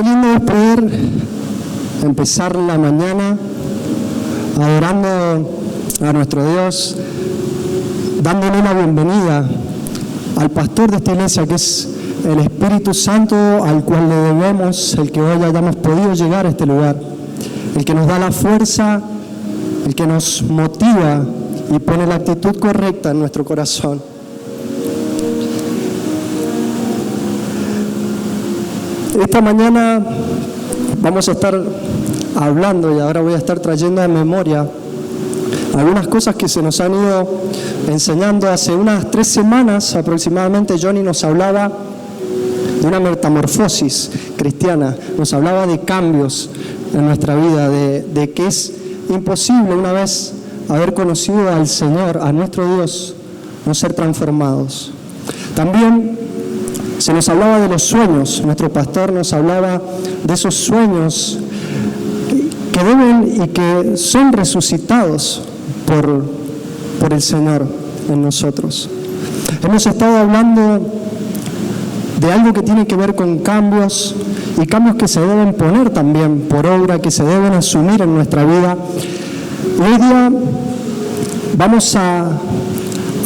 Qué lindo es poder empezar la mañana adorando a nuestro Dios, dándole la bienvenida al pastor de esta iglesia, que es el Espíritu Santo, al cual le debemos el que hoy hayamos podido llegar a este lugar, el que nos da la fuerza, el que nos motiva y pone la actitud correcta en nuestro corazón. Esta mañana vamos a estar hablando, y ahora voy a estar trayendo a memoria algunas cosas que se nos han ido enseñando. Hace unas 3 semanas aproximadamente Johnny nos hablaba de una metamorfosis cristiana, nos hablaba de cambios en nuestra vida, de que es imposible una vez haber conocido al Señor, a nuestro Dios, no ser transformados. También se nos hablaba de los sueños, nuestro pastor nos hablaba de esos sueños que deben y que son resucitados por el Señor en nosotros. Hemos estado hablando de algo que tiene que ver con cambios, y cambios que se deben poner también por obra, que se deben asumir en nuestra vida. Y hoy día vamos a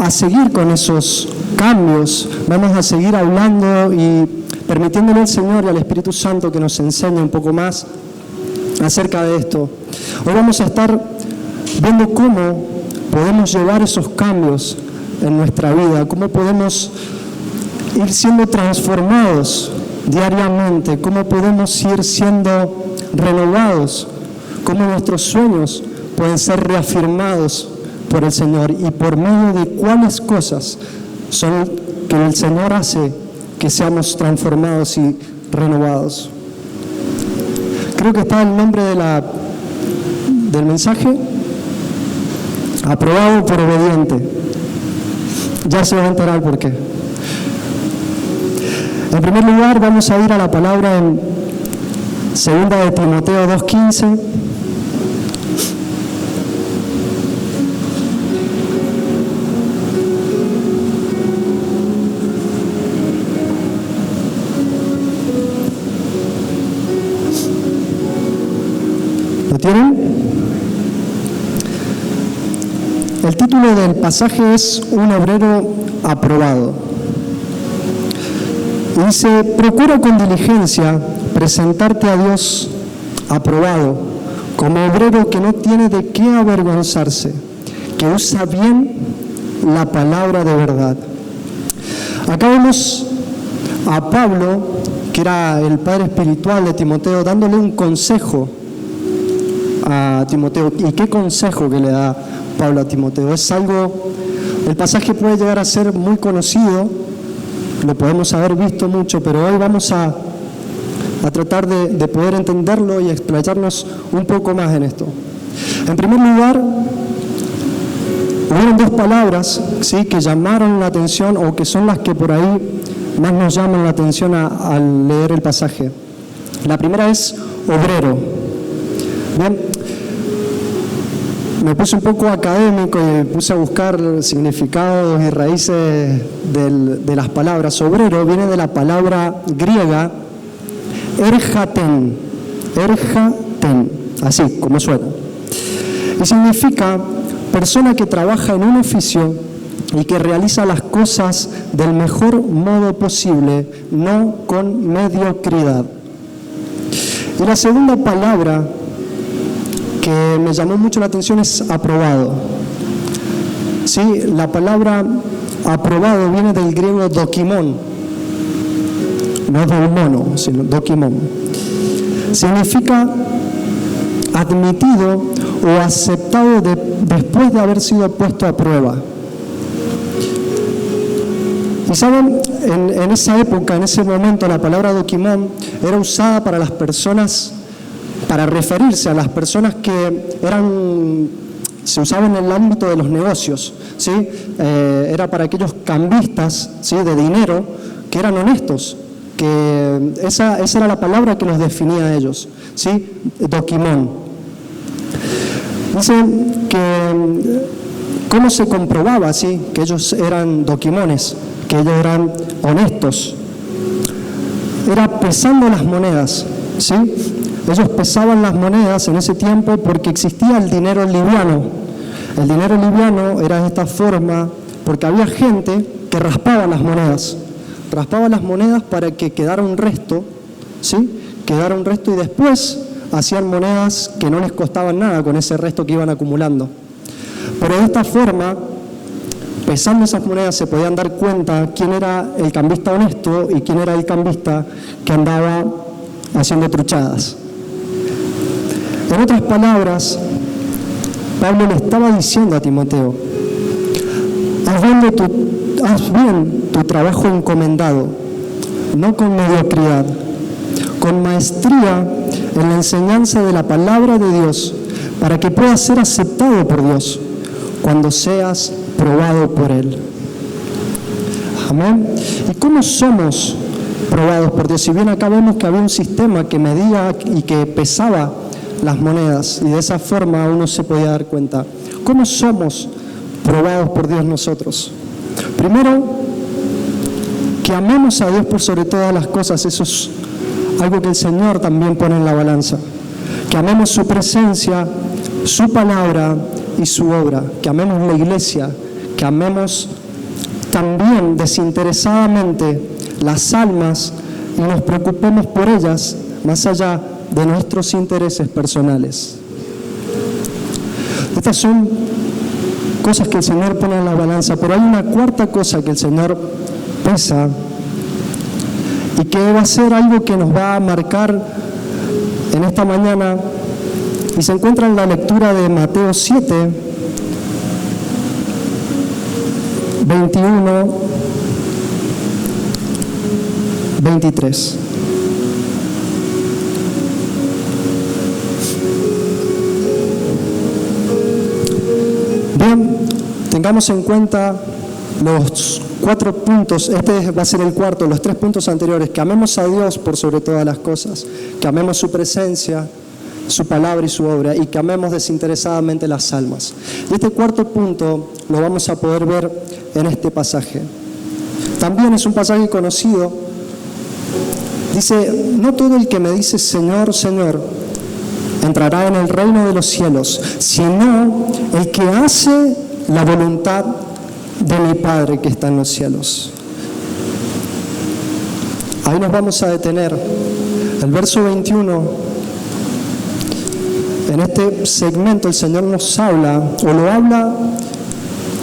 seguir con esos cambios, vamos a seguir hablando y permitiéndole al Señor y al Espíritu Santo que nos enseñe un poco más acerca de esto. Hoy vamos a estar viendo cómo podemos llevar esos cambios en nuestra vida, cómo podemos ir siendo transformados diariamente, cómo podemos ir siendo renovados, cómo nuestros sueños pueden ser reafirmados por el Señor y por medio de cuáles cosas son que el Señor hace que seamos transformados y renovados. Creo que está el nombre del mensaje: aprobado por obediente. Ya se va a enterar por qué. En primer lugar, vamos a ir a la palabra en 2 de Timoteo 2:15. ¿Lo tienen? El título del pasaje es Un obrero aprobado. Y dice: procura con diligencia presentarte a Dios aprobado, como obrero que no tiene de qué avergonzarse, que usa bien la palabra de verdad. Acá vemos a Pablo, que era el padre espiritual de Timoteo, dándole un consejo a Timoteo. ¿Y qué consejo que le da Pablo a Timoteo? Es algo, el pasaje puede llegar a ser muy conocido, lo podemos haber visto mucho, pero hoy vamos a tratar de poder entenderlo y explayarnos un poco más en esto. En primer lugar, hubieron 2 palabras, ¿sí?, que llamaron la atención, o que son las que por ahí más nos llaman la atención al leer el pasaje. La primera es obrero. Bien, me puse un poco académico y puse a buscar significados y raíces de las palabras. Obrero viene de la palabra griega ergaten, así como suena. Y significa persona que trabaja en un oficio y que realiza las cosas del mejor modo posible, no con mediocridad. Y la segunda palabra que me llamó mucho la atención es aprobado. Sí, la palabra aprobado viene del griego dokimon, no del mono, sino dokimon. Significa admitido o aceptado después de haber sido puesto a prueba. Y saben, en esa época, en ese momento, la palabra dokimon era usada para las personas, para referirse a las personas que se usaban en el ámbito de los negocios, ¿sí? Era para aquellos cambistas, ¿sí?, de dinero, que eran honestos, que esa era la palabra que los definía a ellos, ¿sí? Dokimon. Dicen que cómo se comprobaba, ¿sí?, que ellos eran dokimones, que ellos eran honestos. Era pesando las monedas. ¿sí? Ellos pesaban las monedas en ese tiempo porque existía el dinero liviano. El dinero liviano era de esta forma porque había gente que raspaba las monedas. Raspaba las monedas para que quedara un resto, ¿sí? Quedara un resto y después hacían monedas que no les costaban nada con ese resto que iban acumulando. Pero de esta forma, pesando esas monedas, se podían dar cuenta quién era el cambista honesto y quién era el cambista que andaba haciendo truchadas. En otras palabras, Pablo le estaba diciendo a Timoteo: haz bien tu trabajo encomendado, no con mediocridad, con maestría en la enseñanza de la palabra de Dios, para que puedas ser aceptado por Dios cuando seas probado por Él. Amén. ¿Y cómo somos probados por Dios? Si bien acá vemos que había un sistema que medía y que pesaba las monedas, y de esa forma uno se podía dar cuenta. ¿Cómo somos probados por Dios nosotros? Primero, que amemos a Dios por sobre todas las cosas. Eso es algo que el Señor también pone en la balanza. Que amemos su presencia, su palabra y su obra. Que amemos la iglesia. Que amemos también desinteresadamente las almas y nos preocupemos por ellas más allá de nuestros intereses personales. Estas son cosas que el Señor pone en la balanza, pero hay una cuarta cosa que el Señor pesa y que va a ser algo que nos va a marcar en esta mañana, y se encuentra en la lectura de Mateo 7, 21, 23. Bien, tengamos en cuenta los 4 puntos. Este va a ser el cuarto, los 3 puntos anteriores: que amemos a Dios por sobre todas las cosas, que amemos su presencia, su palabra y su obra, y que amemos desinteresadamente las almas. Y este cuarto punto lo vamos a poder ver en este pasaje. También es un pasaje conocido. Dice: no todo el que me dice Señor, Señor, entrará en el reino de los cielos, sino el que hace la voluntad de mi Padre que está en los cielos. Ahí nos vamos a detener. El verso 21, en este segmento el Señor nos habla, o lo habla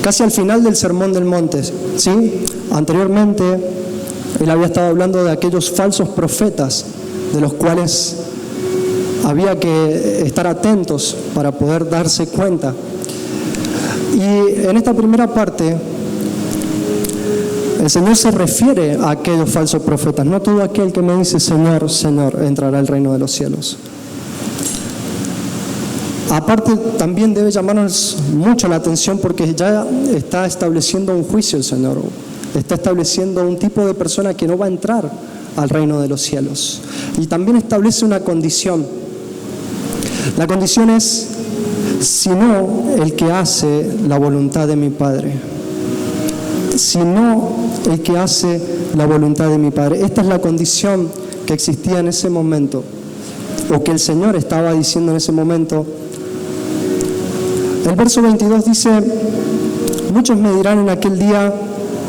casi al final del Sermón del Monte, ¿sí? Anteriormente Él había estado hablando de aquellos falsos profetas, de los cuales había que estar atentos para poder darse cuenta. Y en esta primera parte, el Señor se refiere a aquellos falsos profetas. No todo aquel que me dice Señor, Señor, entrará al reino de los cielos. Aparte, también debe llamarnos mucho la atención porque ya está estableciendo un juicio el Señor. Está estableciendo un tipo de persona que no va a entrar al reino de los cielos. Y también establece una condición. La condición es: sino el que hace la voluntad de mi Padre. Sino el que hace la voluntad de mi Padre. Esta es la condición que existía en ese momento, o que el Señor estaba diciendo en ese momento. El verso 22 dice: muchos me dirán en aquel día: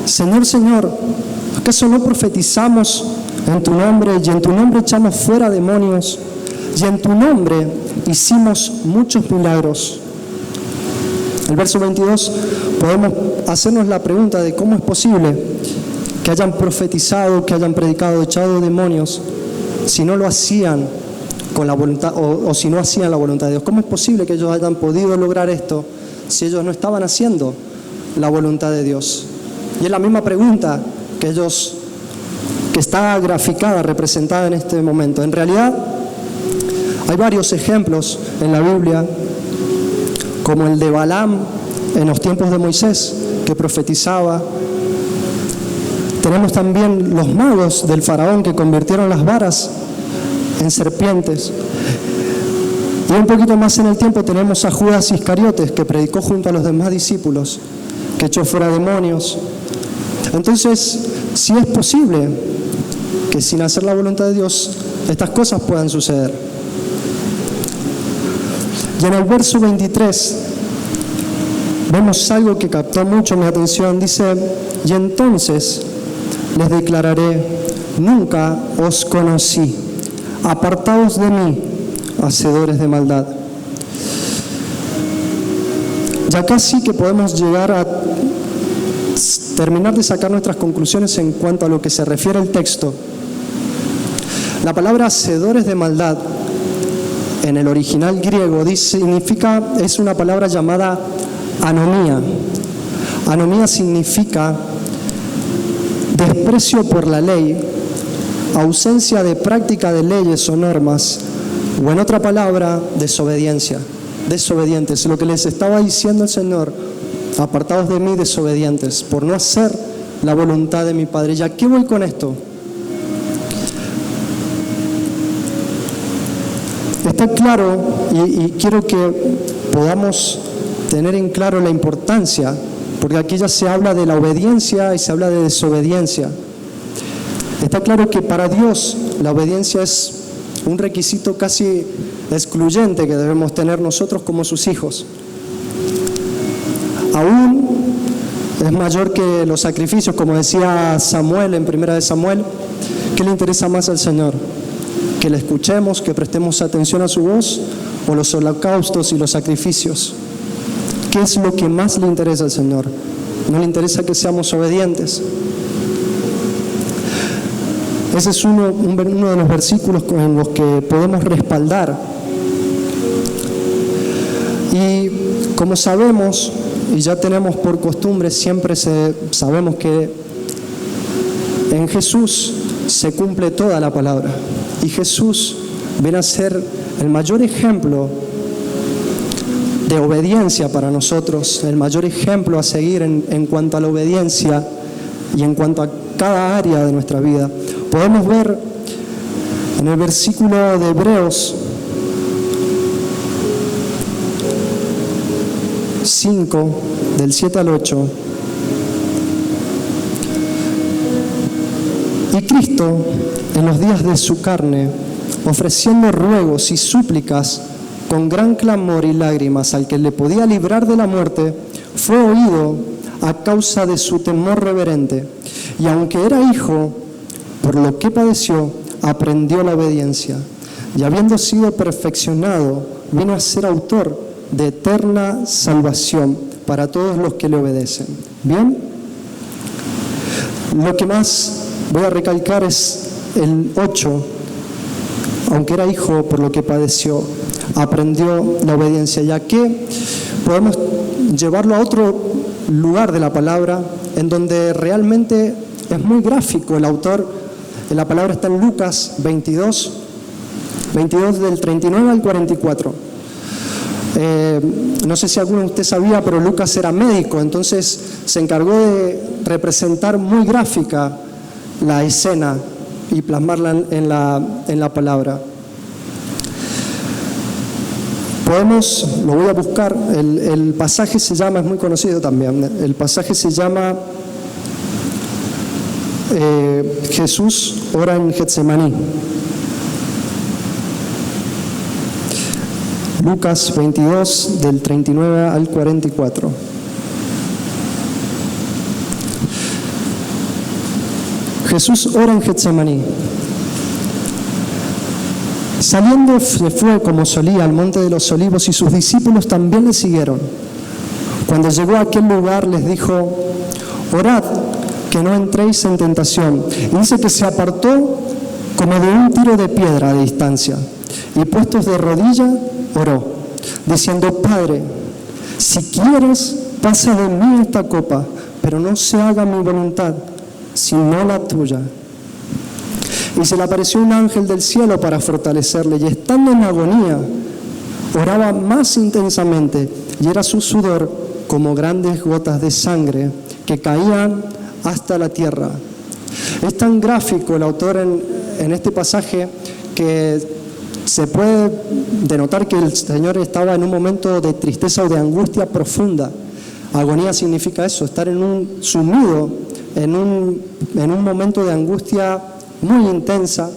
Señor, Señor, ¿acaso no profetizamos en tu nombre, y en tu nombre echamos fuera demonios, y en tu nombre hicimos muchos milagros? El verso 22, podemos hacernos la pregunta de cómo es posible que hayan profetizado, que hayan predicado, echado demonios, si no lo hacían con la voluntad, o si no hacían la voluntad de Dios. ¿Cómo es posible que ellos hayan podido lograr esto si ellos no estaban haciendo la voluntad de Dios? Y es la misma pregunta que está graficada, representada en este momento. En realidad, hay varios ejemplos en la Biblia, como el de Balaam en los tiempos de Moisés, que profetizaba. Tenemos también los magos del faraón que convirtieron las varas en serpientes. Y un poquito más en el tiempo tenemos a Judas Iscariotes, que predicó junto a los demás discípulos, que echó fuera demonios. Entonces, si es posible que sin hacer la voluntad de Dios estas cosas puedan suceder. Y en el verso 23 vemos algo que captó mucho mi atención. Dice: y entonces les declararé, nunca os conocí, apartaos de mí, hacedores de maldad. Y acá sí que podemos llegar a terminar de sacar nuestras conclusiones en cuanto a lo que se refiere al texto. La palabra hacedores de maldad en el original griego es una palabra llamada anomía. Anomía significa desprecio por la ley, ausencia de práctica de leyes o normas, o en otra palabra, desobediencia. Desobedientes. Lo que les estaba diciendo el Señor: apartados de mí, desobedientes, por no hacer la voluntad de mi Padre. ¿Y a qué voy con esto? Está claro, y quiero que podamos tener en claro la importancia, porque aquí ya se habla de la obediencia y se habla de desobediencia. Está claro que para Dios la obediencia es un requisito casi excluyente que debemos tener nosotros como sus hijos. Aún es mayor que los sacrificios, como decía Samuel en 1 Samuel. ¿Qué le interesa más al Señor? ¿Que le escuchemos, que prestemos atención a su voz, o los holocaustos y los sacrificios? ¿Qué es lo que más le interesa al Señor? ¿No le interesa que seamos obedientes? Ese es uno de los versículos en los que podemos respaldar. Y como sabemos, y ya tenemos por costumbre, siempre sabemos que en Jesús se cumple toda la palabra. Y Jesús viene a ser el mayor ejemplo de obediencia para nosotros, el mayor ejemplo a seguir en cuanto a la obediencia y en cuanto a cada área de nuestra vida. Podemos ver en el versículo de Hebreos 5, del 7 al 8. Y Cristo, en los días de su carne, ofreciendo ruegos y súplicas con gran clamor y lágrimas al que le podía librar de la muerte, fue oído a causa de su temor reverente. Y aunque era hijo, por lo que padeció, aprendió la obediencia. Y habiendo sido perfeccionado, vino a ser autor de eterna salvación para todos los que le obedecen. Bien, lo que más voy a recalcar es el 8. Aunque era hijo, por lo que padeció, aprendió la obediencia, ya que podemos llevarlo a otro lugar de la palabra, en donde realmente es muy gráfico el autor. La palabra está en Lucas 22 del 39 al 44. No sé si alguno de ustedes sabía, pero Lucas era médico, entonces se encargó de representar muy gráfica la escena y plasmarla en la palabra. Lo voy a buscar, el pasaje se llama, es muy conocido también, el pasaje se llama Jesús ora en Getsemaní. Lucas 22, del 39 al 44. Jesús ora en Getsemaní. Saliendo se fue como solía al monte de los olivos y sus discípulos también le siguieron. Cuando llegó a aquel lugar les dijo: orad que no entréis en tentación. Y dice que se apartó como de un tiro de piedra de distancia y puestos de rodilla oró, diciendo: Padre, si quieres, pasa de mí esta copa, pero no se haga mi voluntad, sino la tuya. Y se le apareció un ángel del cielo para fortalecerle, y estando en agonía, oraba más intensamente, y era su sudor como grandes gotas de sangre que caían hasta la tierra. Es tan gráfico el autor en este pasaje que se puede denotar que el Señor estaba en un momento de tristeza o de angustia profunda. Agonía significa eso, estar sumido en un momento de angustia muy intensa.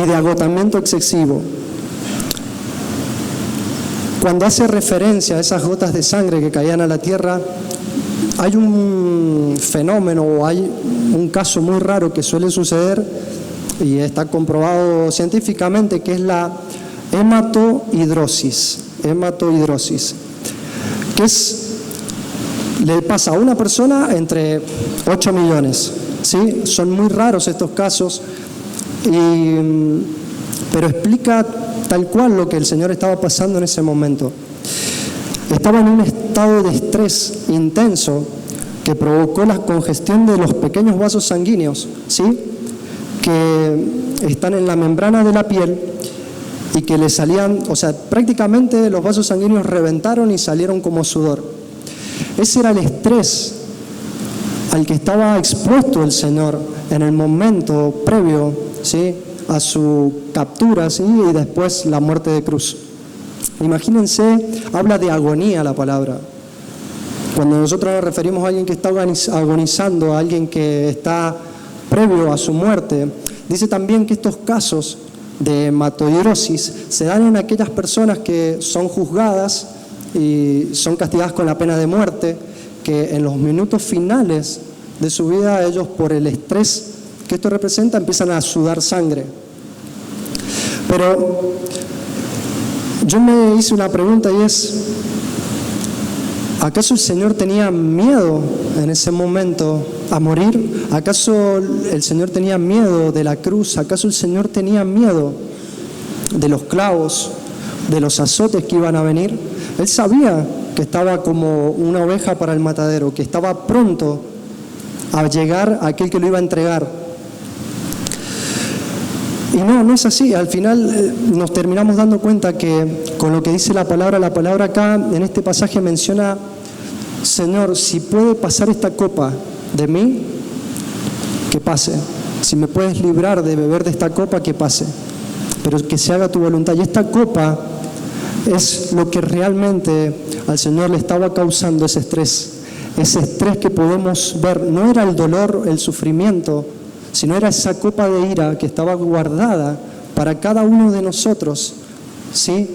y de agotamiento excesivo. Cuando hace referencia a esas gotas de sangre que caían a la tierra, hay un fenómeno o hay un caso muy raro que suele suceder y está comprobado científicamente, que es la hematohidrosis, que le pasa a una persona entre 8 millones, ¿sí? Son muy raros estos casos, pero explica tal cual lo que el Señor estaba pasando en ese momento. Estaba en un estado de estrés intenso que provocó la congestión de los pequeños vasos sanguíneos, ¿sí?, que están en la membrana de la piel y que le salían, o sea, prácticamente los vasos sanguíneos reventaron y salieron como sudor. Ese era el estrés al que estaba expuesto el Señor en el momento previo, ¿sí?, a su captura, ¿sí?, y después la muerte de cruz. Imagínense, habla de agonía la palabra. Cuando nosotros nos referimos a alguien que está agonizando, a alguien que está previo a su muerte, dice también que estos casos de hematohidrosis se dan en aquellas personas que son juzgadas y son castigadas con la pena de muerte, que en los minutos finales de su vida ellos, por el estrés que esto representa, empiezan a sudar sangre. Pero yo me hice una pregunta y es, ¿acaso el Señor tenía miedo en ese momento a morir? ¿Acaso el Señor tenía miedo de la cruz? ¿Acaso el Señor tenía miedo de los clavos, de los azotes que iban a venir? Él sabía que estaba como una oveja para el matadero, que estaba pronto a llegar a aquel que lo iba a entregar. Y no es así. Al final nos terminamos dando cuenta que con lo que dice la palabra acá en este pasaje menciona: Señor, si puede pasar esta copa de mí, que pase. Si me puedes librar de beber de esta copa, que pase. Pero que se haga tu voluntad. Y esta copa es lo que realmente al Señor le estaba causando ese estrés que podemos ver. No era el dolor, el sufrimiento, sino era esa copa de ira que estaba guardada para cada uno de nosotros, ¿sí?,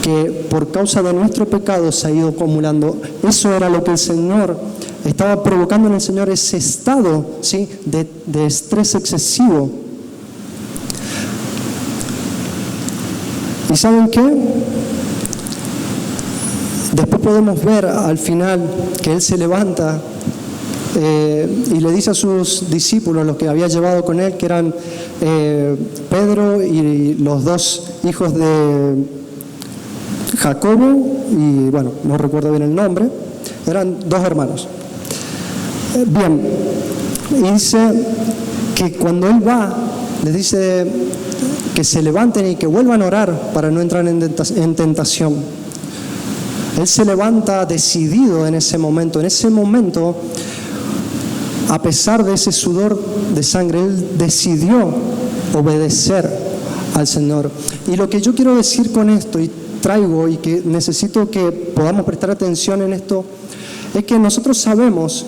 que por causa de nuestro pecado se ha ido acumulando. Eso era lo que el Señor estaba provocando en el Señor, ese estado, ¿sí?, de estrés excesivo. ¿Y saben qué? Después podemos ver al final que Él se levanta y le dice a sus discípulos, los que había llevado con Él, que eran Pedro y los dos hijos de Jacobo, y bueno, no recuerdo bien el nombre, eran dos hermanos. Bien, y dice que cuando Él va, les dice que se levanten y que vuelvan a orar para no entrar en tentación. Él se levanta decidido en ese momento. A pesar de ese sudor de sangre, Él decidió obedecer al Señor. Y lo que yo quiero decir con esto, y traigo, y que necesito que podamos prestar atención en esto, es que nosotros sabemos,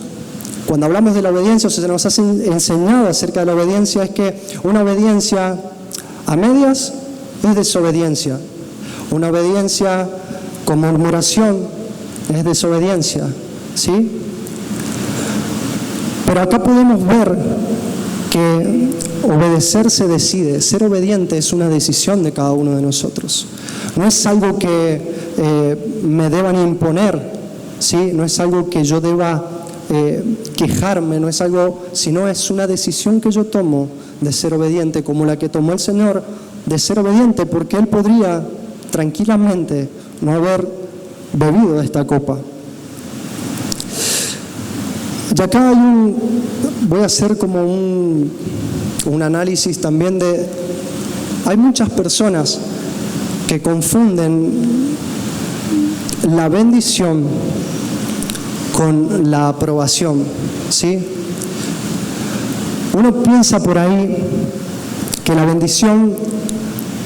cuando hablamos de la obediencia, o sea, se nos ha enseñado acerca de la obediencia, es que una obediencia a medias es desobediencia. Una obediencia con murmuración es desobediencia, ¿sí? Pero acá podemos ver que obedecer se decide. Ser obediente es una decisión de cada uno de nosotros. No es algo que me deban imponer, ¿sí? No es algo que yo deba quejarme, no es algo, sino es una decisión que yo tomo de ser obediente, como la que tomó el Señor de ser obediente, porque Él podría tranquilamente no haber bebido de esta copa. Y acá voy a hacer como un análisis también hay muchas personas que confunden la bendición con la aprobación, ¿sí? Uno piensa por ahí que la bendición,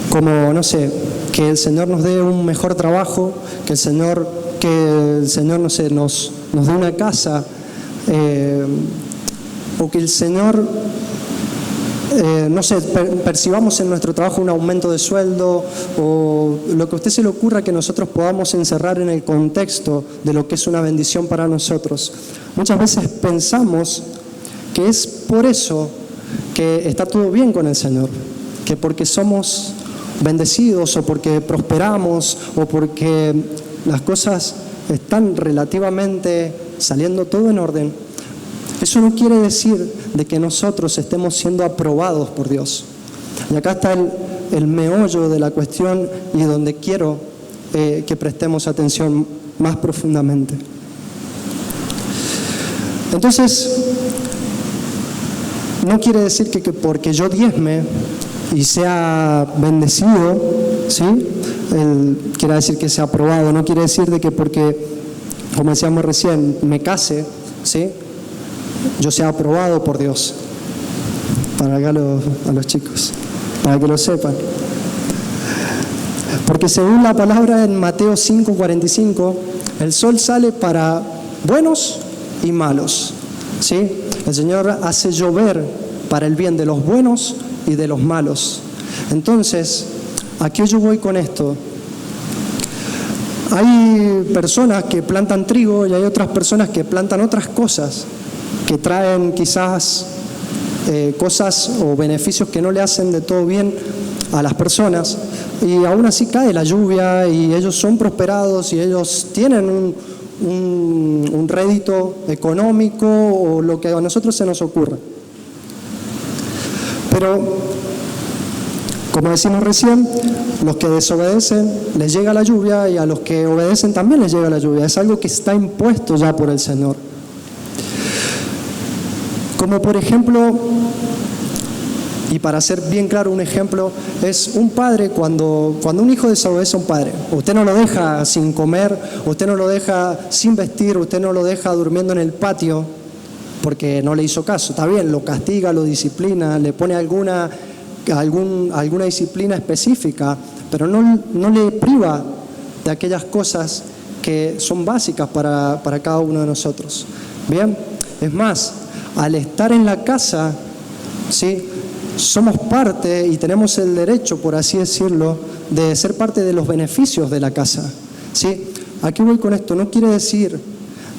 como, no sé, que el Señor nos dé un mejor trabajo, que el Señor no sé, nos dé una casa, o que el Señor no sé, percibamos en nuestro trabajo un aumento de sueldo o lo que a usted se le ocurra que nosotros podamos encerrar en el contexto de lo que es una bendición para nosotros. Muchas veces pensamos que es por eso que está todo bien con el Señor, que porque somos bendecidos o porque prosperamos o porque las cosas están relativamente saliendo todo en orden. Eso no quiere decir de que nosotros estemos siendo aprobados por Dios. Y acá está el meollo de la cuestión y donde quiero que prestemos atención más profundamente. Entonces, no quiere decir que porque yo diezme y sea bendecido, ¿sí? Quiere decir que sea aprobado. No quiere decir de que porque, como decíamos recién, me case, ¿sí?, yo sea aprobado por Dios. Para acá a los chicos, para que lo sepan. Porque según la palabra en Mateo 5:45, el sol sale para buenos y malos, ¿sí? El Señor hace llover para el bien de los buenos y de los malos. Entonces, ¿a qué yo voy con esto? Hay personas que plantan trigo y hay otras personas que plantan otras cosas que traen quizás cosas o beneficios que no le hacen de todo bien a las personas, y aún así cae la lluvia y ellos son prosperados y ellos tienen un rédito económico o lo que a nosotros se nos ocurra. Pero, como decimos recién, los que desobedecen les llega la lluvia y a los que obedecen también les llega la lluvia. Es algo que está impuesto ya por el Señor. Como por ejemplo, y para ser bien claro un ejemplo, es un padre cuando un hijo desobedece a un padre. Usted no lo deja sin comer, usted no lo deja sin vestir, usted no lo deja durmiendo en el patio porque no le hizo caso. Está bien, lo castiga, lo disciplina, le pone alguna disciplina específica, pero no le priva de aquellas cosas que son básicas para cada uno de nosotros. Bien, es más, al estar en la casa, ¿sí?, somos parte y tenemos el derecho, por así decirlo, de ser parte de los beneficios de la casa, ¿sí? ¿A qué voy con esto? No quiere decir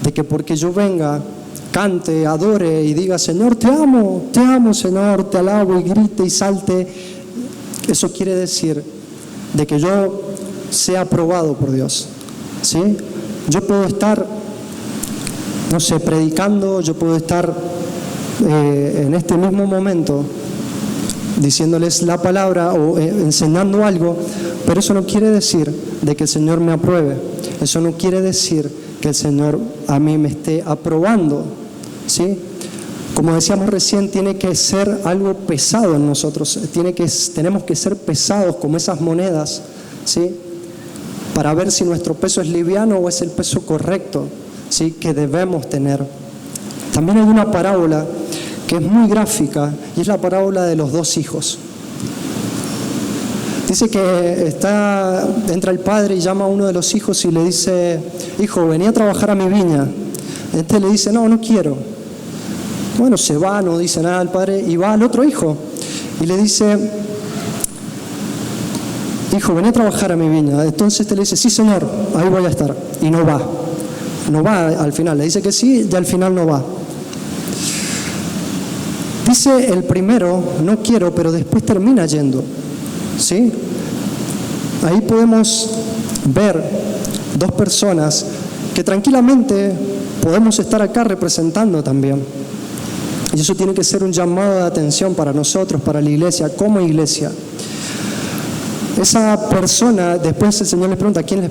de que porque yo venga, cante, adore y diga, Señor, te amo, Señor, te alabo, y grite y salte, eso quiere decir de que yo sea aprobado por Dios, ¿sí? Yo puedo estar, no sé, predicando, yo puedo estar en este mismo momento diciéndoles la palabra o enseñando algo, pero eso no quiere decir de que el Señor me apruebe. Eso no quiere decir que el Señor a mí me esté aprobando, ¿sí? Como decíamos recién, tiene que ser algo pesado en nosotros. Tenemos que ser pesados como esas monedas, ¿sí?, para ver si nuestro peso es liviano o es el peso correcto, ¿sí?, que debemos tener. También hay una parábola que es muy gráfica y es la parábola de los dos hijos. Dice que entra el padre y llama a uno de los hijos y le dice, hijo, vení a trabajar a mi viña. Este le dice, no quiero. Bueno, se va, no dice nada al padre y va al otro hijo y le dice, hijo, vení a trabajar a mi viña. Entonces este le dice, sí señor, ahí voy a estar. Y no va al final, le dice que sí y al final no va. Dice el primero, no quiero, pero después termina yendo, ¿sí? Ahí podemos ver dos personas que tranquilamente podemos estar acá representando también. Y eso tiene que ser un llamado de atención para nosotros, para la iglesia, como iglesia. Esa persona, después el Señor les pregunta, ¿quiénes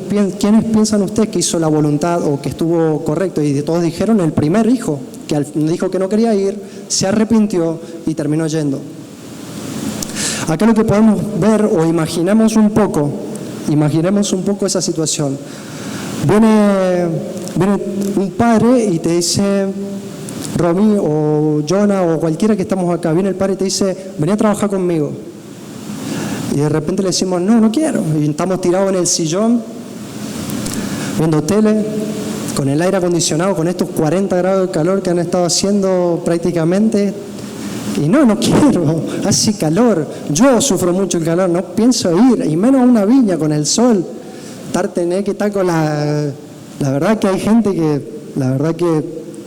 piensan ustedes que hizo la voluntad o que estuvo correcto? Y todos dijeron el primer hijo, que dijo que no quería ir, se arrepintió y terminó yendo. Acá lo que podemos ver o imaginemos un poco esa situación. Viene un padre y te dice, Romy o Jonah o cualquiera que estamos acá, viene el padre y te dice, vení a trabajar conmigo. Y de repente le decimos, no quiero. Y estamos tirados en el sillón, viendo tele, con el aire acondicionado, con estos 40 grados de calor que han estado haciendo prácticamente. Y no quiero, hace calor, yo sufro mucho el calor, no pienso ir, y menos a una viña con el sol, tener que estar con la verdad que hay gente que, la verdad que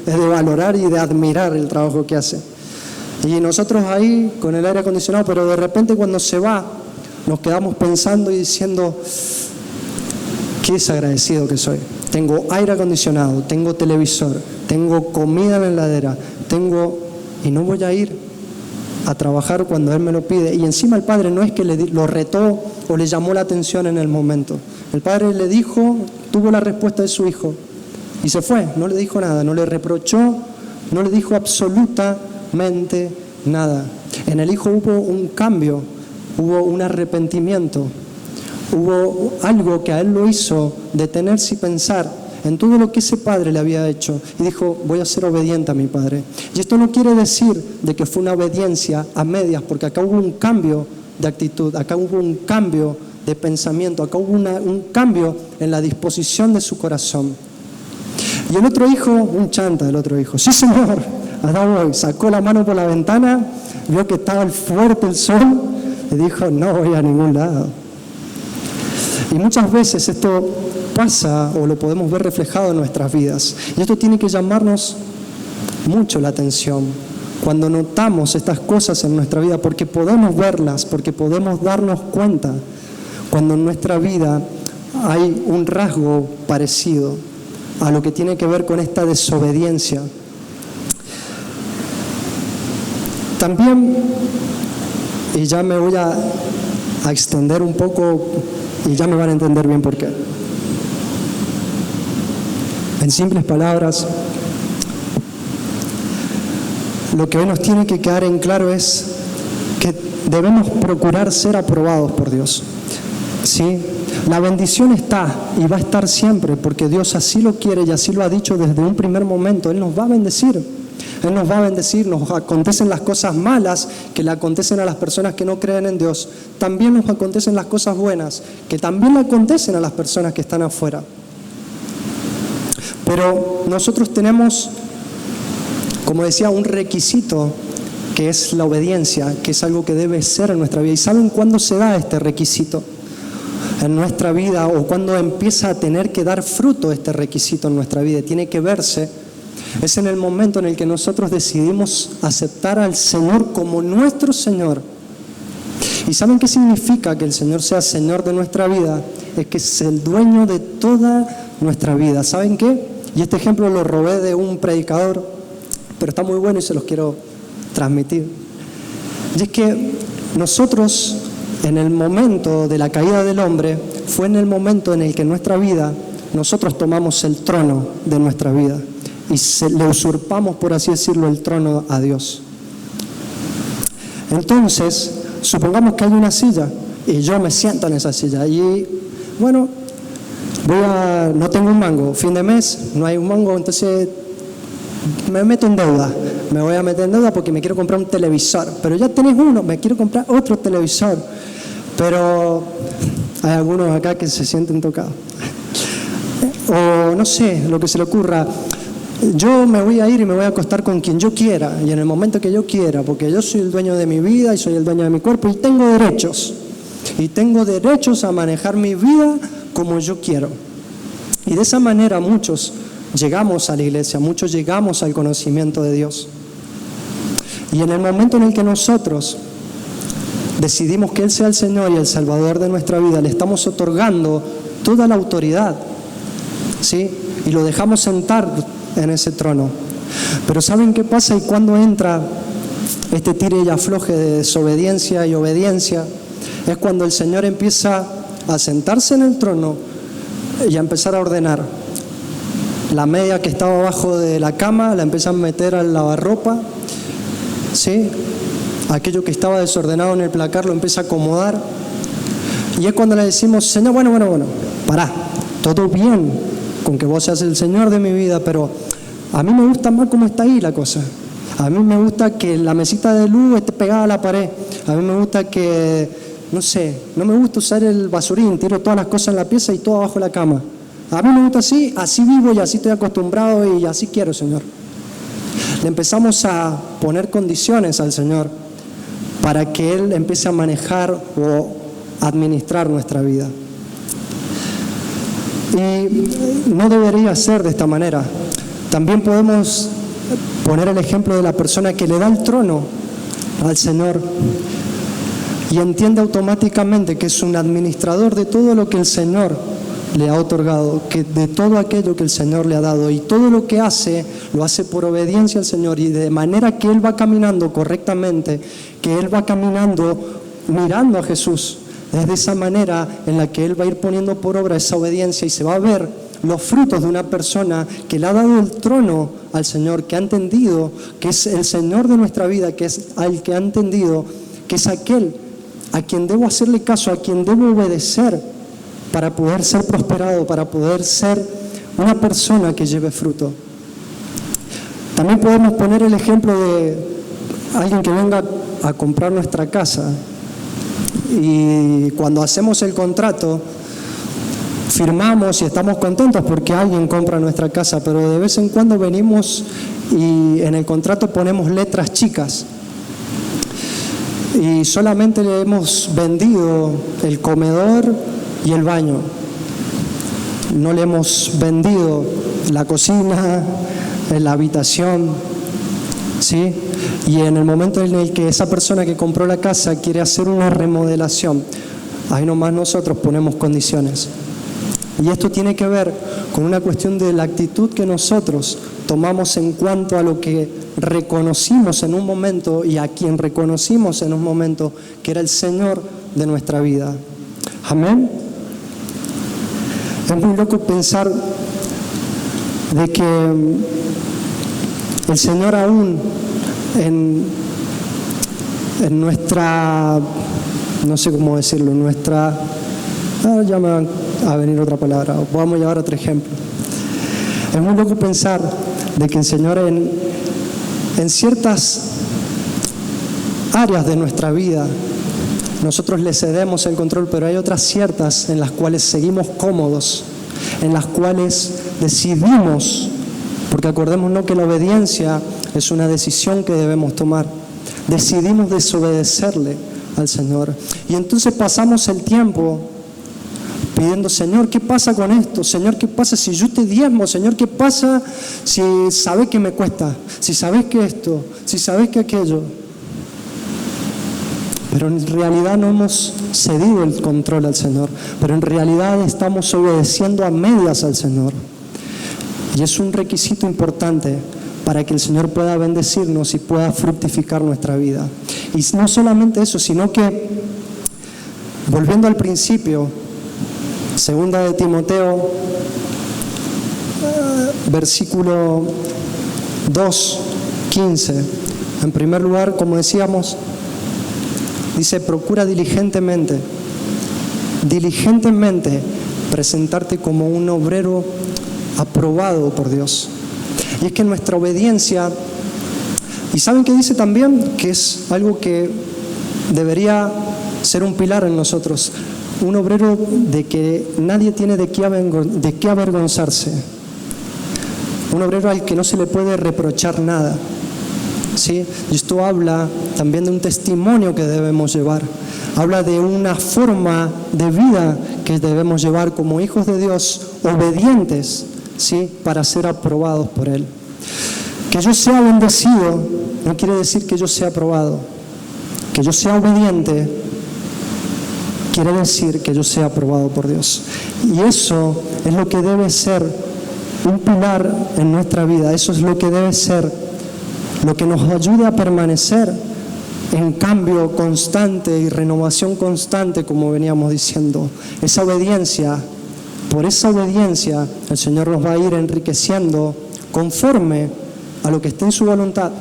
es de valorar y de admirar el trabajo que hace. Y nosotros ahí con el aire acondicionado, pero de repente cuando se va, nos quedamos pensando y diciendo, qué desagradecido que soy. Tengo aire acondicionado, tengo televisor, tengo comida en la heladera, y no voy a ir a trabajar cuando Él me lo pide. Y encima el padre no es que lo retó o le llamó la atención en el momento. El padre le dijo, tuvo la respuesta de su hijo y se fue, no le dijo nada, no le reprochó, no le dijo absolutamente nada. En el hijo hubo un cambio, hubo un arrepentimiento, hubo algo que a él lo hizo detenerse y pensar en todo lo que ese padre le había hecho, y dijo, voy a ser obediente a mi padre. Y esto no quiere decir de que fue una obediencia a medias, porque acá hubo un cambio de actitud, acá hubo un cambio de pensamiento, acá hubo un cambio en la disposición de su corazón. Y el otro hijo, un chanta del otro hijo, sí señor, allá voy, sacó la mano por la ventana, vio que estaba fuerte el sol, y dijo, no voy a ningún lado. Y muchas veces esto pasa o lo podemos ver reflejado en nuestras vidas. Y esto tiene que llamarnos mucho la atención cuando notamos estas cosas en nuestra vida, porque podemos verlas, porque podemos darnos cuenta cuando en nuestra vida hay un rasgo parecido a lo que tiene que ver con esta desobediencia. También, y ya me voy a extender un poco y ya me van a entender bien por qué. En simples palabras, lo que hoy nos tiene que quedar en claro es que debemos procurar ser aprobados por Dios. ¿Sí? La bendición está y va a estar siempre porque Dios así lo quiere y así lo ha dicho desde un primer momento. Él nos va a bendecir. Él nos va a bendecir, nos acontecen las cosas malas que le acontecen a las personas que no creen en Dios. También nos acontecen las cosas buenas que también le acontecen a las personas que están afuera. Pero nosotros tenemos, como decía, un requisito que es la obediencia, que es algo que debe ser en nuestra vida. ¿Y saben cuándo se da este requisito en nuestra vida o cuándo empieza a tener que dar fruto este requisito en nuestra vida? Tiene que verse, es en el momento en el que nosotros decidimos aceptar al Señor como nuestro Señor. ¿Y saben qué significa que el Señor sea Señor de nuestra vida? Es que es el dueño de toda nuestra vida. ¿Saben qué? Y este ejemplo lo robé de un predicador, pero está muy bueno y se los quiero transmitir. Y es que nosotros, en el momento de la caída del hombre, fue en el momento en el que en nuestra vida nosotros tomamos el trono de nuestra vida y le usurpamos, por así decirlo, el trono a Dios. Entonces, supongamos que hay una silla y yo me siento en esa silla y, bueno, no tengo un mango, fin de mes, no hay un mango, entonces me meto en deuda. Me voy a meter en deuda porque me quiero comprar un televisor, pero ya tenés uno, me quiero comprar otro televisor. Pero hay algunos acá que se sienten tocados. O no sé, lo que se le ocurra. Yo me voy a ir y me voy a acostar con quien yo quiera y en el momento que yo quiera, porque yo soy el dueño de mi vida y soy el dueño de mi cuerpo y tengo derechos. Y tengo derechos a manejar mi vida como yo quiero. Y de esa manera muchos llegamos a la iglesia, muchos llegamos al conocimiento de Dios. Y en el momento en el que nosotros decidimos que Él sea el Señor y el Salvador de nuestra vida, le estamos otorgando toda la autoridad, ¿sí? Y lo dejamos sentar en ese trono. Pero ¿saben qué pasa? Y cuando entra este tire y afloje de desobediencia y obediencia, es cuando el Señor empieza a sentarse en el trono y a empezar a ordenar. La media que estaba abajo de la cama la empiezan a meter al lavarropa, ¿sí? Aquello que estaba desordenado en el placar lo empieza a acomodar. Y es cuando le decimos, Señor, bueno, pará, todo bien con que vos seas el Señor de mi vida, pero a mí me gusta más cómo está ahí la cosa. A mí me gusta que la mesita de luz esté pegada a la pared. A mí me gusta que, no sé, no me gusta usar el basurín, tiro todas las cosas en la pieza y todo abajo de la cama. A mí me gusta así vivo y así estoy acostumbrado y así quiero, Señor. Le empezamos a poner condiciones al Señor para que Él empiece a manejar o administrar nuestra vida. Y no debería ser de esta manera. También podemos poner el ejemplo de la persona que le da el trono al Señor y entiende automáticamente que es un administrador de todo lo que el Señor le ha otorgado, que de todo aquello que el Señor le ha dado, y todo lo que hace, lo hace por obediencia al Señor, y de manera que Él va caminando correctamente, que Él va caminando mirando a Jesús. Es de esa manera en la que Él va a ir poniendo por obra esa obediencia, y se va a ver los frutos de una persona que le ha dado el trono al Señor, que ha entendido que es el Señor de nuestra vida, que es al que ha entendido que es aquel a quien debo hacerle caso, a quien debo obedecer para poder ser prosperado, para poder ser una persona que lleve fruto. También podemos poner el ejemplo de alguien que venga a comprar nuestra casa, y cuando hacemos el contrato firmamos y estamos contentos porque alguien compra nuestra casa, pero de vez en cuando venimos y en el contrato ponemos letras chicas y solamente le hemos vendido el comedor y el baño. No le hemos vendido la cocina, la habitación, ¿sí? Y en el momento en el que esa persona que compró la casa quiere hacer una remodelación, ahí nomás nosotros ponemos condiciones. Y esto tiene que ver con una cuestión de la actitud que nosotros tomamos en cuanto a lo que reconocimos en un momento y a quien reconocimos en un momento que era el Señor de nuestra vida. Amén. Es muy loco pensar de que el Señor aún en nuestra, no sé cómo decirlo, nuestra, ya me va a venir otra palabra, vamos a llevar otro ejemplo. Es muy loco pensar de que el Señor en ciertas áreas de nuestra vida nosotros le cedemos el control, pero hay otras ciertas en las cuales seguimos cómodos, en las cuales decidimos, porque acordémonos que la obediencia es una decisión que debemos tomar. Decidimos desobedecerle al Señor. Y entonces pasamos el tiempo pidiendo: Señor, ¿qué pasa con esto? Señor, ¿qué pasa si yo te diezmo? Señor, ¿qué pasa si sabes que me cuesta? Si sabes que esto, si sabes que aquello. Pero en realidad no hemos cedido el control al Señor, pero en realidad estamos obedeciendo a medias al Señor. Y es un requisito importante para que el Señor pueda bendecirnos y pueda fructificar nuestra vida. Y no solamente eso, sino que, volviendo al principio, 2 de Timoteo, versículo 2:15. En primer lugar, como decíamos, dice: procura diligentemente presentarte como un obrero aprobado por Dios. Y es que nuestra obediencia, y ¿saben qué dice también? Que es algo que debería ser un pilar en nosotros, un obrero de que nadie tiene de qué avergonzarse, un obrero al que no se le puede reprochar nada, ¿sí? Y esto habla también de un testimonio que debemos llevar, habla de una forma de vida que debemos llevar como hijos de Dios, obedientes, ¿sí? Para ser aprobados por Él. Que yo sea bendecido no quiere decir que yo sea aprobado. Que yo sea obediente quiere decir que yo sea aprobado por Dios. Y eso es lo que debe ser un pilar en nuestra vida. Eso es lo que debe ser lo que nos ayude a permanecer en cambio constante y renovación constante, como veníamos diciendo. Esa obediencia, por esa obediencia el Señor nos va a ir enriqueciendo conforme a lo que esté en su voluntad.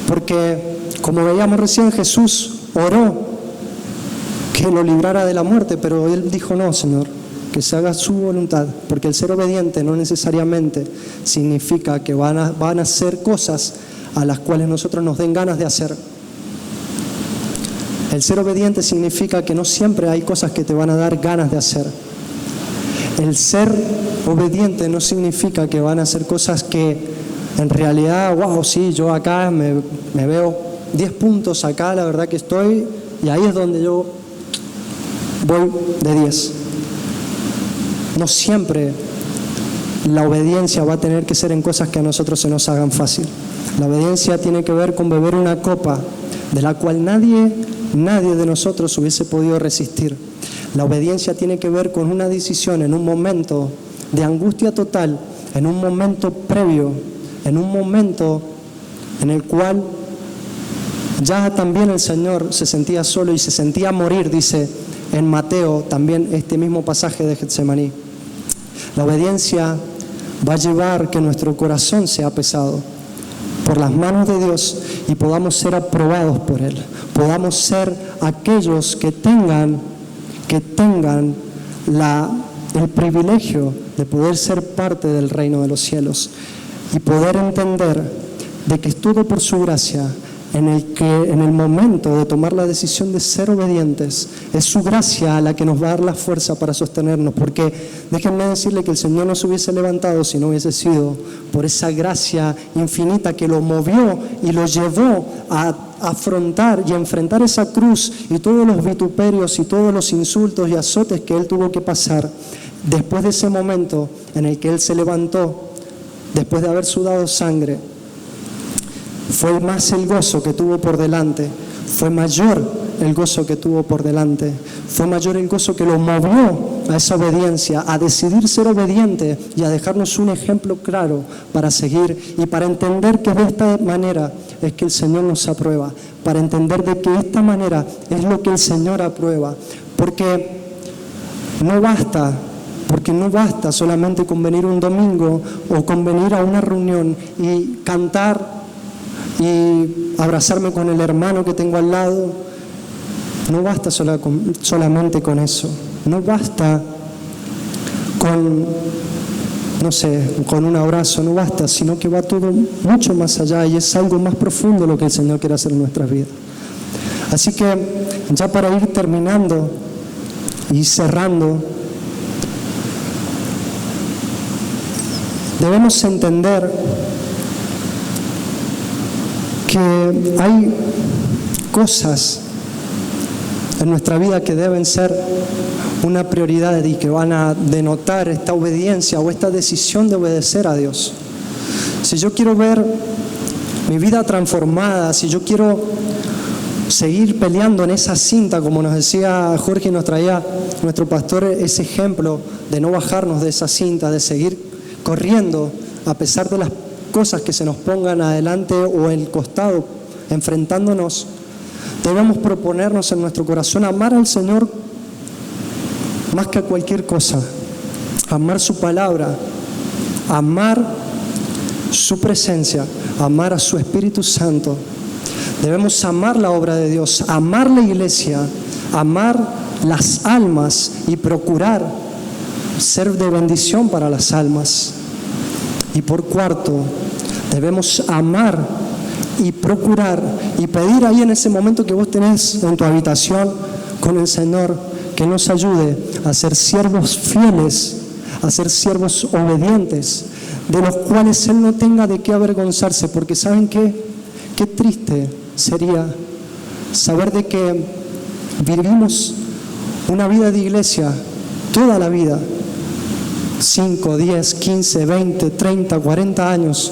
Porque, como veíamos recién, Jesús oró que lo librara de la muerte, pero Él dijo: no, Señor, que se haga su voluntad, porque el ser obediente no necesariamente significa que van a hacer cosas a las cuales nosotros nos den ganas de hacer. El ser obediente significa que no siempre hay cosas que te van a dar ganas de hacer. El ser obediente no significa que van a hacer cosas que en realidad, wow, sí, yo acá me veo 10 puntos acá, la verdad que estoy, y ahí es donde yo voy de 10. No siempre la obediencia va a tener que ser en cosas que a nosotros se nos hagan fácil. La obediencia tiene que ver con beber una copa de la cual nadie de nosotros hubiese podido resistir. La obediencia tiene que ver con una decisión en un momento de angustia total, en un momento previo, en un momento en el cual ya también el Señor se sentía solo y se sentía morir, dice en Mateo, también este mismo pasaje de Getsemaní. La obediencia va a llevar que nuestro corazón sea pesado por las manos de Dios y podamos ser aprobados por Él. Podamos ser aquellos que tengan el privilegio de poder ser parte del reino de los cielos y poder entender de que es todo por su gracia, en el momento de tomar la decisión de ser obedientes, es su gracia la que nos va a dar la fuerza para sostenernos, porque déjenme decirle que el Señor no se hubiese levantado si no hubiese sido por esa gracia infinita que lo movió y lo llevó a afrontar y enfrentar esa cruz y todos los vituperios y todos los insultos y azotes que Él tuvo que pasar. Después de ese momento en el que Él se levantó, después de haber sudado sangre, fue más el gozo que tuvo por delante, fue mayor el gozo que tuvo por delante, fue mayor el gozo que lo movió a esa obediencia, a decidir ser obediente y a dejarnos un ejemplo claro para seguir y para entender que de esta manera es que el Señor nos aprueba, para entender de que de esta manera es lo que el Señor aprueba, porque no basta solamente con venir un domingo o con venir a una reunión y cantar y abrazarme con el hermano que tengo al lado. No basta solamente con eso. No basta con un abrazo, no basta, sino que va todo mucho más allá y es algo más profundo lo que el Señor quiere hacer en nuestras vidas. Así que ya para ir terminando y cerrando, debemos entender que hay cosas en nuestra vida que deben ser una prioridad y que van a denotar esta obediencia o esta decisión de obedecer a Dios. Si yo quiero ver mi vida transformada, si yo quiero seguir peleando en esa cinta, como nos decía Jorge y nos traía nuestro pastor ese ejemplo de no bajarnos de esa cinta, de seguir corriendo a pesar de las cosas que se nos pongan adelante o en el costado, enfrentándonos, debemos proponernos en nuestro corazón amar al Señor más que a cualquier cosa, amar su palabra, amar su presencia, amar a su Espíritu Santo. Debemos amar la obra de Dios, amar la iglesia, amar las almas y procurar ser de bendición para las almas. Y por cuarto, debemos amar y procurar y pedir ahí en ese momento que vos tenés en tu habitación con el Señor que nos ayude a ser siervos fieles, a ser siervos obedientes, de los cuales Él no tenga de qué avergonzarse, porque ¿saben qué? Qué triste sería saber de que vivimos una vida de iglesia toda la vida, 5, 10, 15, 20, 30, 40 años,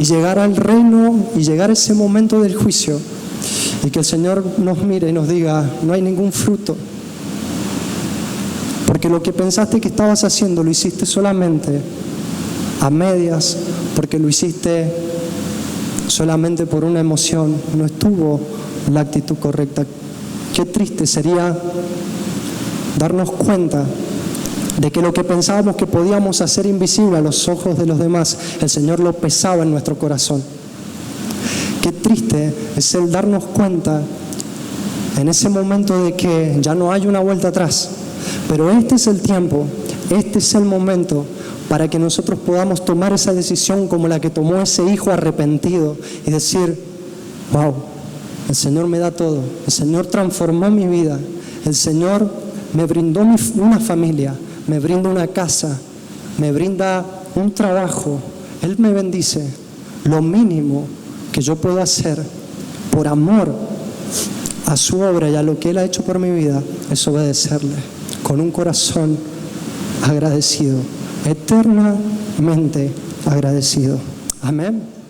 y llegar al reino y llegar a ese momento del juicio y que el Señor nos mire y nos diga: no hay ningún fruto, porque lo que pensaste que estabas haciendo lo hiciste solamente a medias, porque lo hiciste solamente por una emoción, no estuvo la actitud correcta. Qué triste sería darnos cuenta de que lo que pensábamos que podíamos hacer invisible a los ojos de los demás, el Señor lo pesaba en nuestro corazón. Qué triste es el darnos cuenta en ese momento de que ya no hay una vuelta atrás, pero este es el tiempo, este es el momento para que nosotros podamos tomar esa decisión como la que tomó ese hijo arrepentido y decir: wow, el Señor me da todo, el Señor transformó mi vida, el Señor me brindó una familia, me brinda una casa, me brinda un trabajo, Él me bendice. Lo mínimo que yo puedo hacer por amor a su obra y a lo que Él ha hecho por mi vida es obedecerle con un corazón agradecido, eternamente agradecido. Amén.